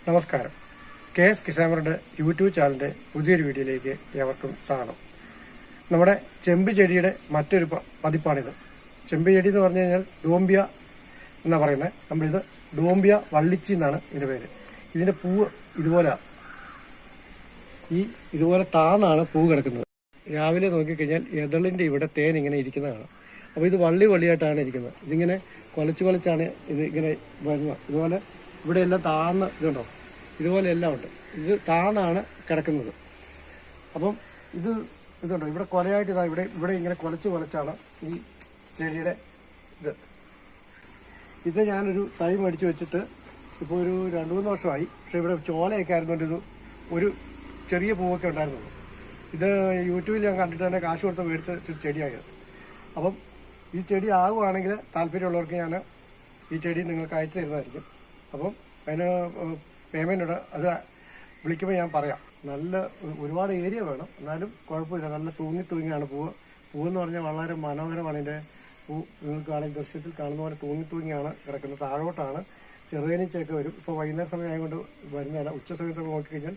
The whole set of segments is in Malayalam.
നമസ്കാരം. KS കിസാമറുടെ യൂട്യൂബ് ചാനലിന്റെ പുതിയൊരു വീഡിയോയിലേക്ക് ഏവർക്കും സ്വാഗതം. നമ്മുടെ ചെമ്പ് ചെടിയുടെ മറ്റൊരു പതിപ്പാണിത്. ചെമ്പ് ചെടി എന്ന് പറഞ്ഞു കഴിഞ്ഞാൽ ഡോംബിയ എന്നാ പറയുന്നത്. നമ്മളിത് ഡോംബിയ വള്ളിച്ചി എന്നാണ് ഇതിന്റെ പേര്. ഇതിന്റെ പൂവ് ഇതുപോലെ താന്നാണ് പൂ കിടക്കുന്നത്. രാവിലെ നോക്കിക്കഴിഞ്ഞാൽ എതളിന്റെ ഇവിടെ തേൻ ഇങ്ങനെ ഇരിക്കുന്നതാണ്. അപ്പോൾ ഇത് വള്ളിയായിട്ടാണ് ഇരിക്കുന്നത്. ഇതിങ്ങനെ കൊലച്ചാണ് ഇത് ഇങ്ങനെ വരുന്നത്. ഇതുപോലെ ഇവിടെ എല്ലാം താന്ന് ഇതുണ്ടോ, ഇതുപോലെ എല്ലാം ഉണ്ട്. ഇത് താന്നാണ് കിടക്കുന്നത്. അപ്പം ഇതുണ്ടോ, ഇവിടെ കൊലയായിട്ട് ഇവിടെ ഇങ്ങനെ കൊലച്ചാണ് ഈ ചെടിയുടെ ഇത് ഞാനൊരു തൈ മേടിച്ച് വെച്ചിട്ട് ഇപ്പോൾ ഒരു 2-3 വർഷമായി. പക്ഷെ ഇവിടെ ചോലയൊക്കെ ആയിരുന്നുകൊണ്ട് ഒരു ചെറിയ പൂവൊക്കെ ഉണ്ടായിരുന്നുള്ളൂ. ഇത് യൂട്യൂബിൽ ഞാൻ കണ്ടിട്ട് തന്നെ കാശ് കൊടുത്ത് മേടിച്ച ചെടിയായത്. അപ്പം ഈ ചെടി ആകുവാണെങ്കിൽ താല്പര്യമുള്ളവർക്ക് ഞാൻ ഈ ചെടി നിങ്ങൾക്ക് അയച്ചു തരുന്നതായിരിക്കും. അപ്പം അതിന് പേയ്മെന്റ് അത് വിളിക്കുമ്പോൾ ഞാൻ പറയാം. നല്ല ഒരുപാട് ഏരിയ വേണം, എന്നാലും കുഴപ്പമില്ല. നല്ല തൂങ്ങിയാണ് പൂവെന്ന് പറഞ്ഞാൽ വളരെ മനോഹരമാണ്. ഇതിന്റെ പൂ നിങ്ങൾക്ക് ആണെങ്കിൽ ദൃശ്യത്തിൽ കാണുന്ന പോലെ തൂങ്ങിയാണ് കിടക്കുന്നത്. താഴോട്ടാണ് ചെറുതേനീച്ചയൊക്കെ വരും. ഇപ്പോൾ വൈകുന്നേര സമയം ആയതുകൊണ്ട് വരുന്നതല്ല. ഉച്ച സമയത്തൊക്കെ നോക്കിക്കഴിഞ്ഞാൽ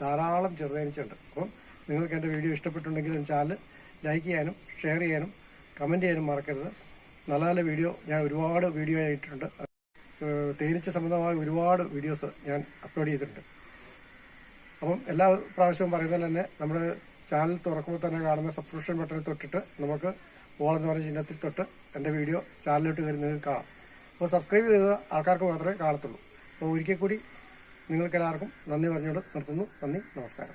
ധാരാളം ചെറുതേനീച്ചുണ്ട്. അപ്പം നിങ്ങൾക്ക് എൻ്റെ വീഡിയോ ഇഷ്ടപ്പെട്ടുണ്ടെങ്കിൽ ചാനൽ ലൈക്ക് ചെയ്യാനും ഷെയർ ചെയ്യാനും കമന്റ് ചെയ്യാനും മറക്കരുത്. നല്ല വീഡിയോ ഞാൻ ഒരുപാട് വീഡിയോ ആയിട്ടുണ്ട്. തേനീച്ച സംബന്ധമായ ഒരുപാട് വീഡിയോസ് ഞാൻ അപ്ലോഡ് ചെയ്തിട്ടുണ്ട്. അപ്പം എല്ലാ പ്രാവശ്യവും പറയുന്നത് തന്നെ നമ്മുടെ ചാനൽ തുറക്കുമ്പോൾ തന്നെ കാണുന്ന സബ്സ്ക്രിപ്ഷൻ ബട്ടണിൽ തൊട്ടിട്ട് നമുക്ക് ഓൾ എന്ന് പറയുന്ന ചിഹ്നത്തിൽ തൊട്ട് എൻ്റെ വീഡിയോ ചാനലിലോട്ട് കയറി നിങ്ങൾക്ക് കാണാം. അപ്പോൾ സബ്സ്ക്രൈബ് ചെയ്ത ആൾക്കാർക്ക് മാത്രമേ കാണത്തുള്ളൂ. അപ്പോൾ ഒരിക്കൽ കൂടി നിങ്ങൾക്ക് എല്ലാവർക്കും നന്ദി പറഞ്ഞുകൊണ്ട് നിർത്തുന്നു. നന്ദി, നമസ്കാരം.